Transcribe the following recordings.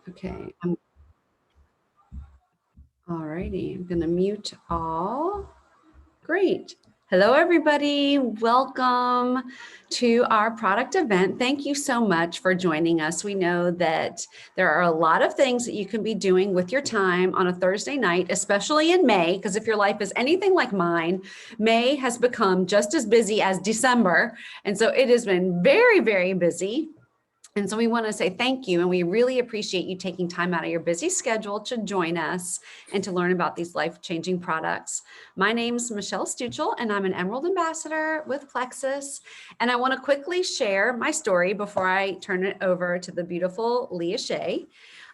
Okay, all righty. I'm going to mute all. Great. Hello, everybody. Welcome to our product event. Thank you so much for joining us. We know that there are a lot of things that you can be doing with your time on a Thursday night, especially in May, because if your life is anything like mine, May has become just as busy as December. And so it has been very, very busy. And so we want to say thank you, and we really appreciate you taking time out of your busy schedule to join us and to learn about these life-changing products. My name's Michelle Stuchel, and I'm an Emerald Ambassador with Plexus. And I want to quickly share my story before I turn it over to the beautiful Leah Shea.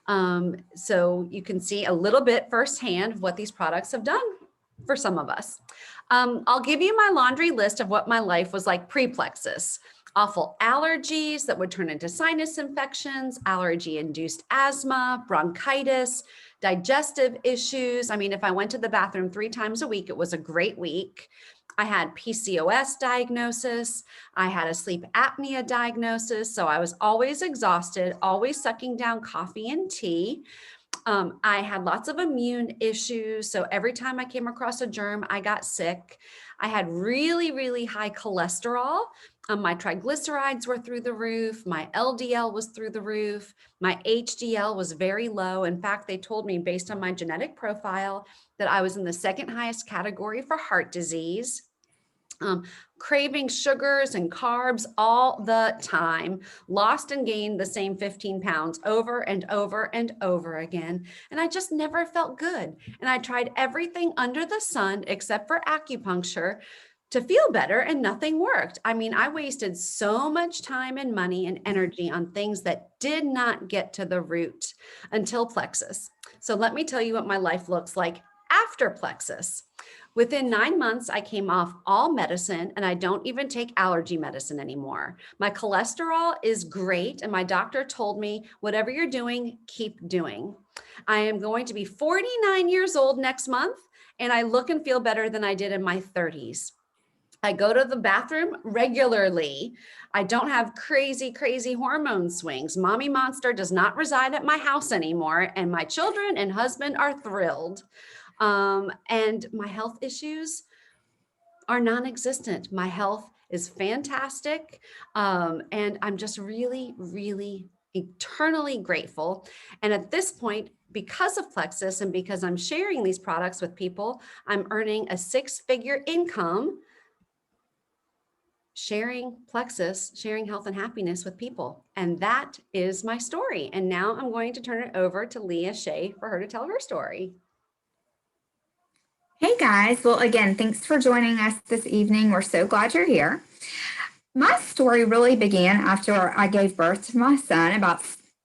So you can see a little bit firsthand of what these products have done for some of us. I'll give you my laundry list of what my life was like pre-Plexus. Awful allergies that would turn into sinus infections, allergy-induced asthma, bronchitis, digestive issues. I mean, if I went to the bathroom 3 times a week, it was a great week. I had PCOS diagnosis. I had a sleep apnea diagnosis. So I was always exhausted, always sucking down coffee and tea. I had lots of immune issues. So every time I came across a germ, I got sick. I had really, really high cholesterol. My triglycerides were through the roof. My LDL was through the roof. My HDL was very low. In fact, they told me based on my genetic profile that I was in the second highest category for heart disease. Craving sugars and carbs all the time, lost and gained the same 15 pounds over and over and over again. And I just never felt good. And I tried everything under the sun except for acupuncture to feel better, and nothing worked. I mean, I wasted so much time and money and energy on things that did not get to the root until Plexus. So let me tell you what my life looks like after Plexus. Within 9 months, I came off all medicine, and I don't even take allergy medicine anymore. My cholesterol is great, and my doctor told me, whatever you're doing, keep doing. I am going to be 49 years old next month, and I look and feel better than I did in my 30s. I go to the bathroom regularly. I don't have crazy, crazy hormone swings. Mommy Monster does not reside at my house anymore, and my children and husband are thrilled. And my health issues are non-existent. My health is fantastic. And I'm just really, really eternally grateful. And at this point, because of Plexus and because I'm sharing these products with people, I'm earning a 6-figure income sharing Plexus, sharing health and happiness with people. And that is my story. And now I'm going to turn it over to Leah Shea for her to tell her story. Hey guys, well again, thanks for joining us this evening. We're so glad you're here. My story really began after I gave birth to my son about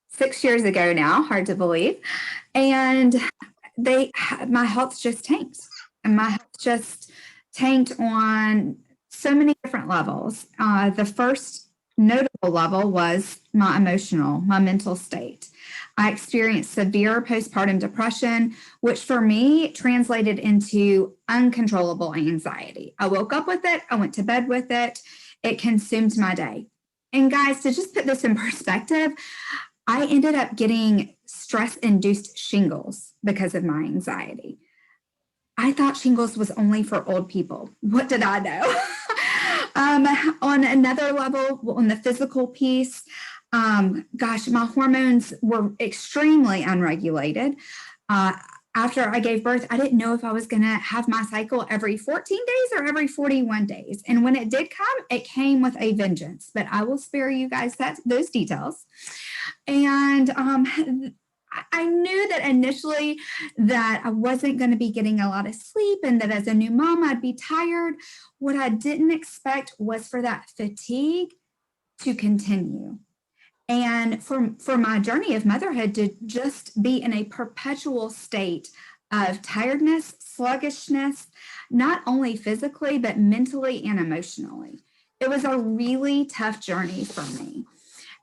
6 years ago now, hard to believe. And my health just tanked. And my health just tanked on so many different levels. The first notable level was my mental state. I experienced severe postpartum depression, which for me translated into uncontrollable anxiety. I woke up with it, I went to bed with it, it consumed my day. And guys, to just put this in perspective, I ended up getting stress-induced shingles because of my anxiety. I thought shingles was only for old people. What did I know? On another level, on the physical piece, my hormones were extremely unregulated. After I gave birth, I didn't know if I was going to have my cycle every 14 days or every 41 days. And when it did come, it came with a vengeance. But I will spare you guys those details. And I knew that initially that I wasn't going to be getting a lot of sleep and that as a new mom, I'd be tired. What I didn't expect was for that fatigue to continue. And for my journey of motherhood to just be in a perpetual state of tiredness, sluggishness, not only physically, but mentally and emotionally. It was a really tough journey for me.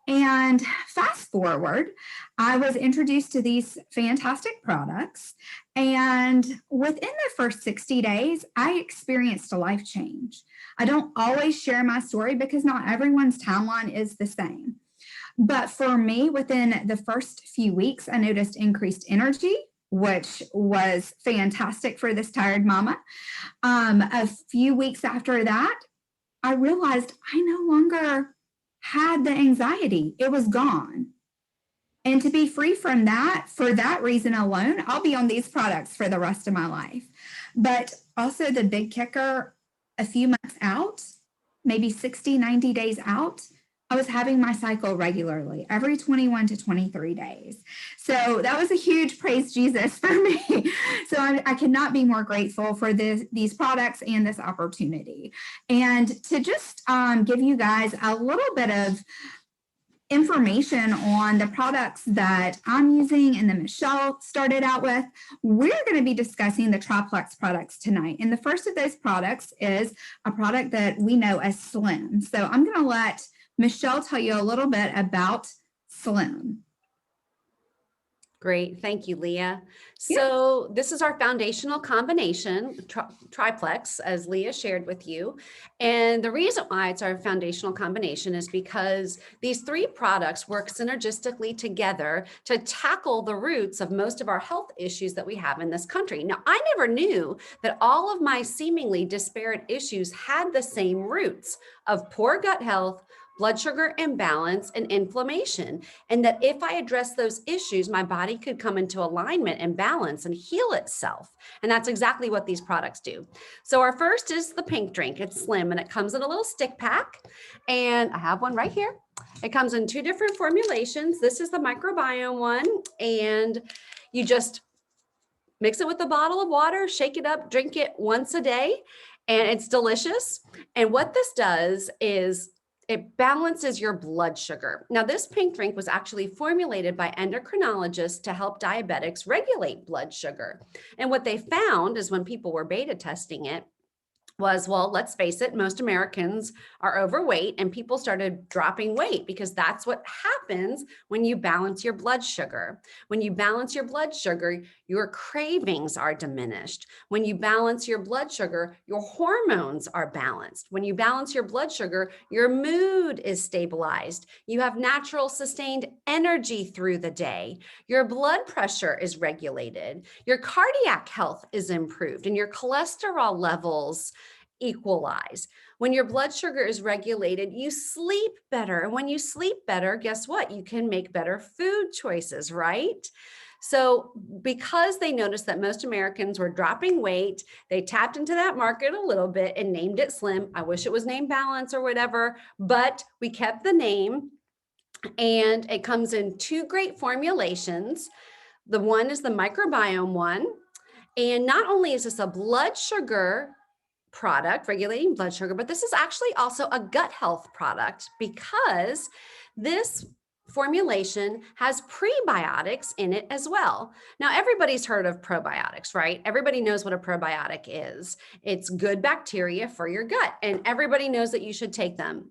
And fast forward, I was introduced to these fantastic products. And within the first 60 days, I experienced a life change. I don't always share my story because not everyone's timeline is the same. But for me, within the first few weeks, I noticed increased energy, which was fantastic for this tired mama. A few weeks after that, I realized I no longer had the anxiety. It was gone. And to be free from that, for that reason alone, I'll be on these products for the rest of my life. But also, the big kicker, a few months out, maybe 60, 90 days out, I was having my cycle regularly every 21 to 23 days. So that was a huge praise Jesus for me. So I cannot be more grateful for these products and this opportunity. And to just give you guys a little bit of information on the products that I'm using and that Michelle started out with, we're going to be discussing the Triplex products tonight. And the first of those products is a product that we know as Slim. So I'm going to let Michelle tell you a little bit about Slim. Great. Thank you, Leah. So this is our foundational combination, triplex, as Leah shared with you. And the reason why it's our foundational combination is because these three products work synergistically together to tackle the roots of most of our health issues that we have in this country. Now, I never knew that all of my seemingly disparate issues had the same roots of poor gut health, blood sugar imbalance, and inflammation. And that if I address those issues, my body could come into alignment and balance and heal itself. And that's exactly what these products do. So our first is the pink drink. It's Slim and it comes in a little stick pack. And I have one right here. It comes in two different formulations. This is the microbiome one. And you just mix it with a bottle of water, shake it up, drink it once a day. And it's delicious. And what this does is it balances your blood sugar. Now, this pink drink was actually formulated by endocrinologists to help diabetics regulate blood sugar. And what they found is when people were beta testing it, was, well, let's face it, most Americans are overweight and people started dropping weight because that's what happens when you balance your blood sugar. When you balance your blood sugar, your cravings are diminished. When you balance your blood sugar, your hormones are balanced. When you balance your blood sugar, your mood is stabilized. You have natural sustained energy through the day. Your blood pressure is regulated. Your cardiac health is improved and your cholesterol levels equalize. When your blood sugar is regulated, you sleep better. And when you sleep better, guess what? You can make better food choices, right? So because they noticed that most Americans were dropping weight, they tapped into that market a little bit and named it Slim. I wish it was named Balance or whatever, but we kept the name. And it comes in two great formulations. The one is the microbiome one. And not only is this a blood sugar product, regulating blood sugar, but this is actually also a gut health product because this formulation has prebiotics in it as well. Now, everybody's heard of probiotics, right? Everybody knows what a probiotic is. It's good bacteria for your gut, and everybody knows that you should take them.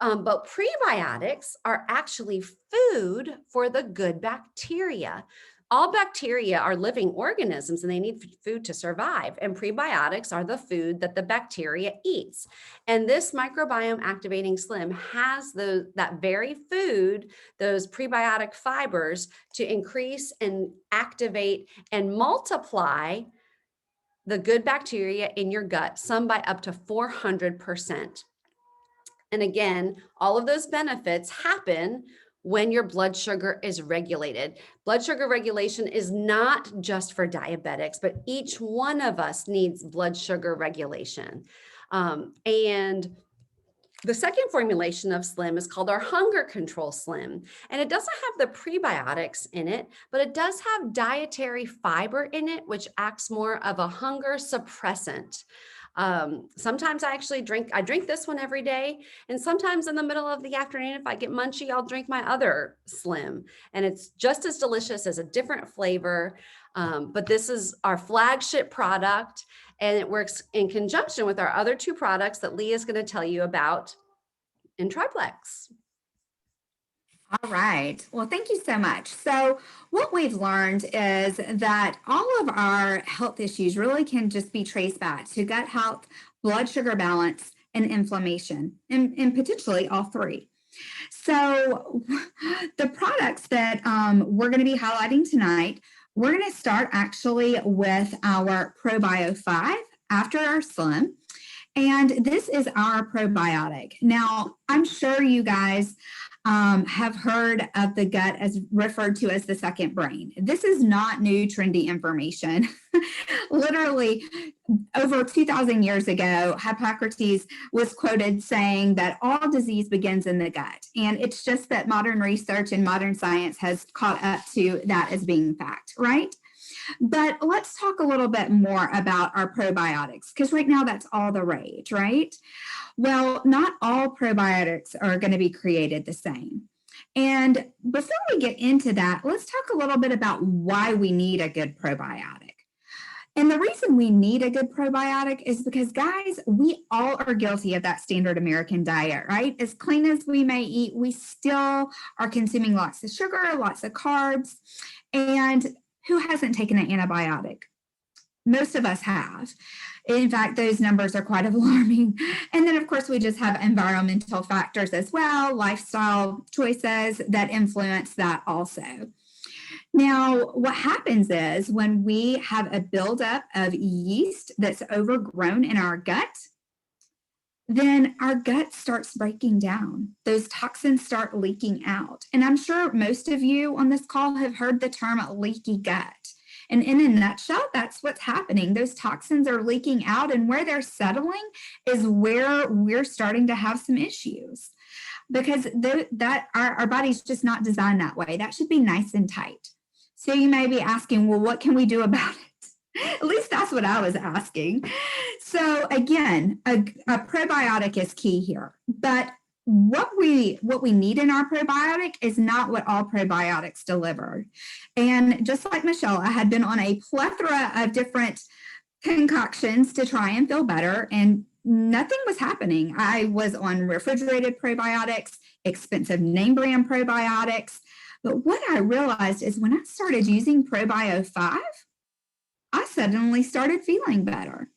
But prebiotics are actually food for the good bacteria. All bacteria are living organisms and they need food to survive. And prebiotics are the food that the bacteria eats. And this microbiome activating Slim has that very food, those prebiotic fibers, to increase and activate and multiply the good bacteria in your gut, some by up to 400%. And again, all of those benefits happen when your blood sugar is regulated. Blood sugar regulation is not just for diabetics, but each one of us needs blood sugar regulation. And the second formulation of Slim is called our Hunger Control Slim. And it doesn't have the prebiotics in it, but it does have dietary fiber in it, which acts more of a hunger suppressant. Sometimes I drink this one every day. And sometimes in the middle of the afternoon, if I get munchy, I'll drink my other Slim. And it's just as delicious as a different flavor. But this is our flagship product. And it works in conjunction with our other two products that Leah is going to tell you about in Triplex. All right. Well, thank you so much. So what we've learned is that all of our health issues really can just be traced back to gut health, blood sugar balance, and inflammation, and potentially all three. So the products that we're going to be highlighting tonight, we're going to start actually with our Probio 5 after our Slim. And this is our probiotic. Now, I'm sure you guys have heard of the gut as referred to as the second brain. This is not new, trendy information. Literally, over 2,000 years ago, Hippocrates was quoted saying that all disease begins in the gut. And it's just that modern research and modern science has caught up to that as being fact, right? But let's talk a little bit more about our probiotics, because right now that's all the rage, right? Well, not all probiotics are going to be created the same. And before we get into that, let's talk a little bit about why we need a good probiotic. And the reason we need a good probiotic is because, guys, we all are guilty of that standard American diet, right? As clean as we may eat, we still are consuming lots of sugar, lots of carbs. And who hasn't taken an antibiotic? Most of us have. In fact, those numbers are quite alarming. And then, of course, we just have environmental factors as well, lifestyle choices that influence that also. Now, what happens is when we have a buildup of yeast that's overgrown in our gut, then our gut starts breaking down. Those toxins start leaking out. And I'm sure most of you on this call have heard the term leaky gut. And in a nutshell, that's what's happening. Those toxins are leaking out, and where they're settling is where we're starting to have some issues, because our body's just not designed that way. That should be nice and tight. So you may be asking, well, what can we do about it? At least that's what I was asking. So again, a probiotic is key here. But what we need in our probiotic is not what all probiotics deliver. And just like Michelle, I had been on a plethora of different concoctions to try and feel better, and nothing was happening. I was on refrigerated probiotics, expensive name brand probiotics. But what I realized is when I started using Probio 5, I suddenly started feeling better.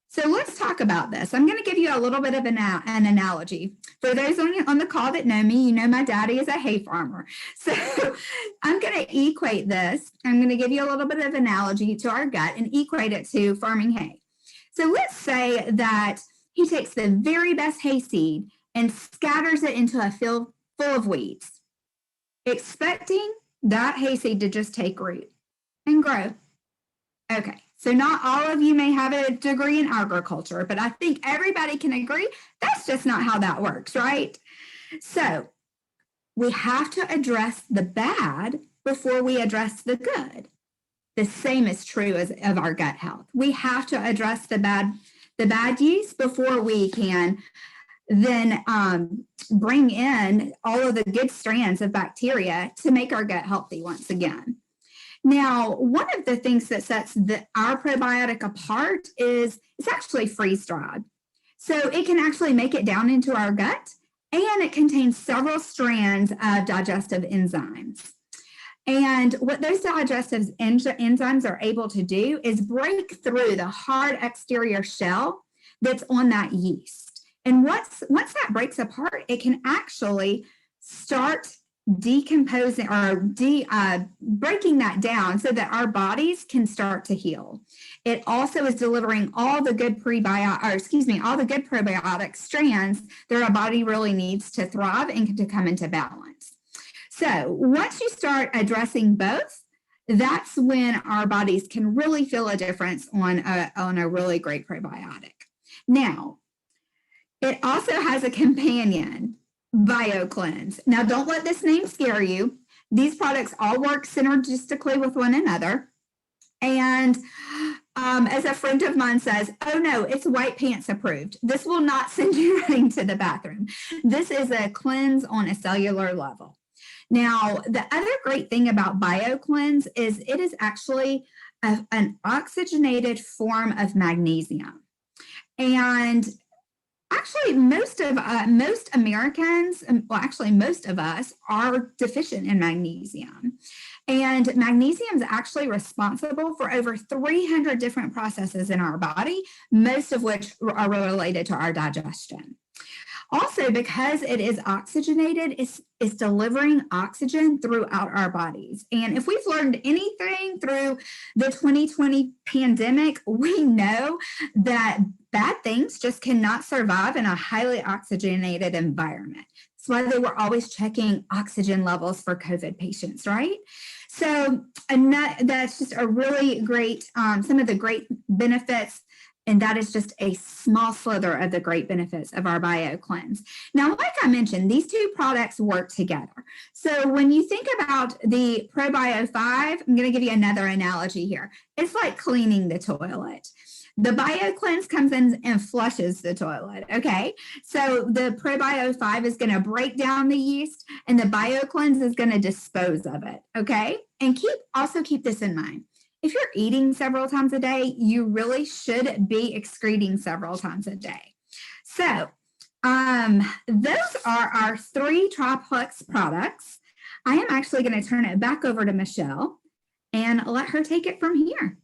So let's talk about this. I'm going to give you a little bit of an analogy. For those on the call that know me, you know my daddy is a hay farmer. So I'm going to equate this. I'm going to give you a little bit of analogy to our gut and equate it to farming hay. So let's say that he takes the very best hayseed and scatters it into a field full of weeds, expecting that hayseed to just take root and grow. Okay, so not all of you may have a degree in agriculture, but I think everybody can agree that's just not how that works, right? So we have to address the bad before we address the good. The same is true of our gut health. We have to address the bad yeast before we can then bring in all of the good strands of bacteria to make our gut healthy once again. Now, one of the things that sets our probiotic apart is it's actually freeze-dried. So it can actually make it down into our gut, and it contains several strands of digestive enzymes. And what those digestive enzymes are able to do is break through the hard exterior shell that's on that yeast. And once that breaks apart, it can actually start decomposing or breaking that down so that our bodies can start to heal. It also is delivering all the good all the good probiotic strands that our body really needs to thrive and to come into balance. So once you start addressing both, that's when our bodies can really feel a difference on a really great probiotic. Now, it also has a companion, BioCleanse. Now, don't let this name scare you. These products all work synergistically with one another. And as a friend of mine says, oh no, it's white pants approved. This will not send you running to the bathroom. This is a cleanse on a cellular level. Now, the other great thing about BioCleanse is it is actually an oxygenated form of magnesium. And actually, most Americans, well, actually, most of us are deficient in magnesium. And magnesium is actually responsible for over 300 different processes in our body, most of which are related to our digestion. Also, because it is oxygenated, it's delivering oxygen throughout our bodies. And if we've learned anything through the 2020 pandemic, we know that bad things just cannot survive in a highly oxygenated environment. That's why they were always checking oxygen levels for COVID patients, right? So, and that's just a really great, some of the great benefits. And that is just a small slither of the great benefits of our BioCleanse. Now, like I mentioned, these two products work together. So when you think about the ProBio 5, I'm going to give you another analogy here. It's like cleaning the toilet. The BioCleanse comes in and flushes the toilet, okay? So the ProBio 5 is going to break down the yeast, and the BioCleanse is going to dispose of it, okay? And also keep this in mind. If you're eating several times a day, you really should be excreting several times a day. So those are our 3 triplex products. I am actually going to turn it back over to Michelle and let her take it from here.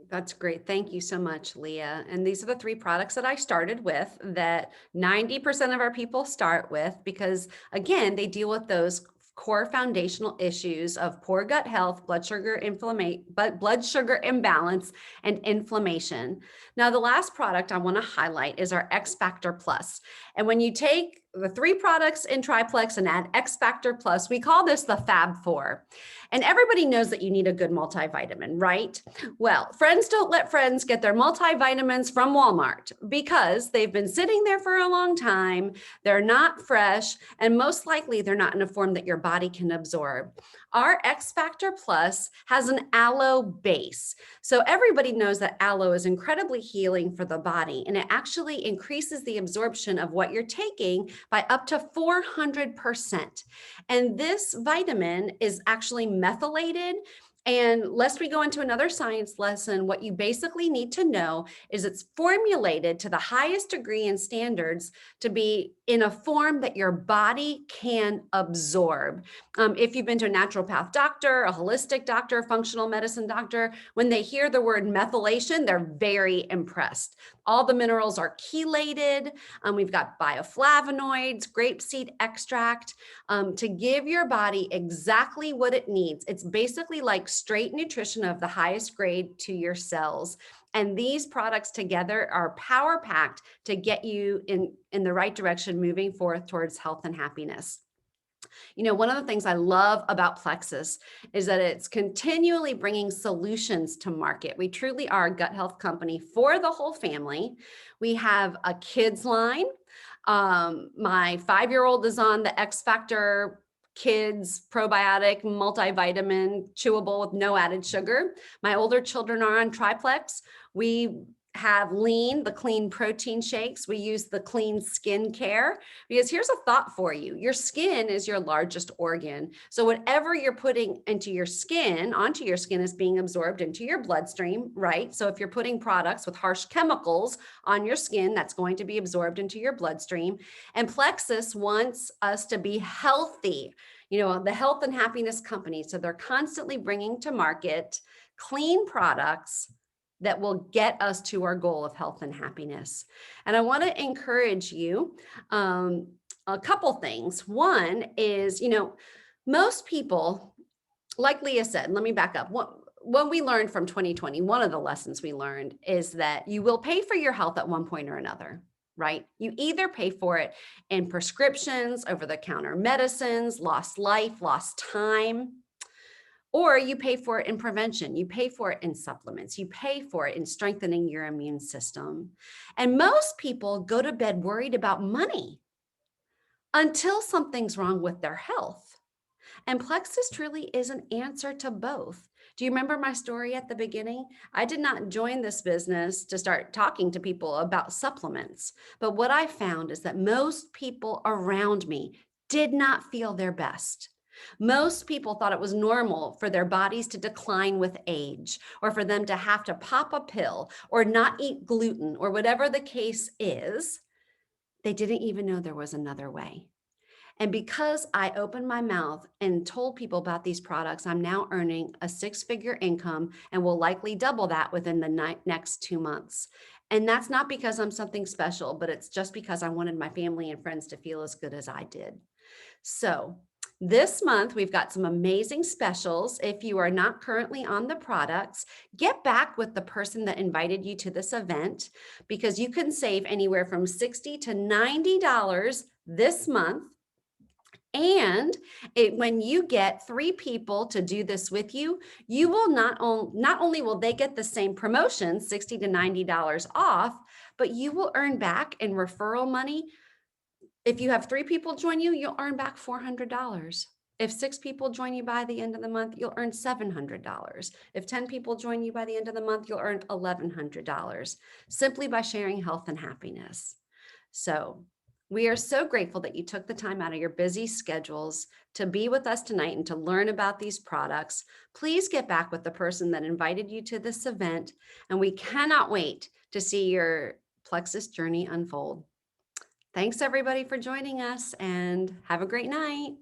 That's great. Thank you so much, Leah. And these are the 3 products that I started with that 90% of our people start with because, again, they deal with those core foundational issues of poor gut health, blood sugar imbalance, and inflammation. Now, the last product I want to highlight is our XFactor Plus. And when you take the 3 products in triplex and add XFactor Plus, we call this the Fab 4. And everybody knows that you need a good multivitamin, right? Well, friends don't let friends get their multivitamins from Walmart because they've been sitting there for a long time. They're not fresh, and most likely they're not in a form that your body can absorb. Our XFactor Plus has an aloe base. So everybody knows that aloe is incredibly healing for the body, and it actually increases the absorption of what you're taking by up to 400%. And this vitamin is actually methylated. And lest we go into another science lesson, what you basically need to know is it's formulated to the highest degree and standards to be in a form that your body can absorb. If you've been to a naturopath doctor, a holistic doctor, a functional medicine doctor, when they hear the word methylation, they're very impressed. All the minerals are chelated. We've got bioflavonoids, grapeseed extract to give your body exactly what it needs. It's basically like straight nutrition of the highest grade to your cells. And these products together are power packed to get you in the right direction, moving forth towards health and happiness. You know, one of the things I love about Plexus is that it's continually bringing solutions to market. We truly are a gut health company for the whole family. We have a kids line. My 5-year-old is on the XFactor Kids Probiotic Multivitamin Chewable with no added sugar. My older children are on Triplex. We have Lean, the clean protein shakes. We use the clean skin care because here's a thought for you. Your skin is your largest organ. So whatever you're putting into your skin, onto your skin is being absorbed into your bloodstream, right? So if you're putting products with harsh chemicals on your skin, that's going to be absorbed into your bloodstream. And Plexus wants us to be healthy, you know, the health and happiness company. So they're constantly bringing to market clean products that will get us to our goal of health and happiness. And I want to encourage you a couple things. One is, you know, most people, like Leah said, let me back up. What we learned from 2020, one of the lessons we learned is that you will pay for your health at one point or another, right? You either pay for it in prescriptions, over-the-counter medicines, lost life, lost time, or you pay for it in prevention, you pay for it in supplements, you pay for it in strengthening your immune system. And most people go to bed worried about money until something's wrong with their health. And Plexus truly is an answer to both. Do you remember my story at the beginning? I did not join this business to start talking to people about supplements. But what I found is that most people around me did not feel their best. Most people thought it was normal for their bodies to decline with age, or for them to have to pop a pill or not eat gluten, or whatever the case is. They didn't even know there was another way. And because I opened my mouth and told people about these products, I'm now earning a 6-figure income and will likely double that within the next 2 months. And that's not because I'm something special, but it's just because I wanted my family and friends to feel as good as I did. So this month, we've got some amazing specials. If you are not currently on the products, get back with the person that invited you to this event because you can save anywhere from $60 to $90 this month. And when you get 3 people to do this with you, you will not only will they get the same promotion, $60 to $90 off, but you will earn back in referral money. If you have 3 people join you, you'll earn back $400. If 6 people join you by the end of the month, you'll earn $700. If 10 people join you by the end of the month, you'll earn $1,100 simply by sharing health and happiness. So we are so grateful that you took the time out of your busy schedules to be with us tonight and to learn about these products. Please get back with the person that invited you to this event, and we cannot wait to see your plexus journey unfold. Thanks everybody for joining us, and have a great night.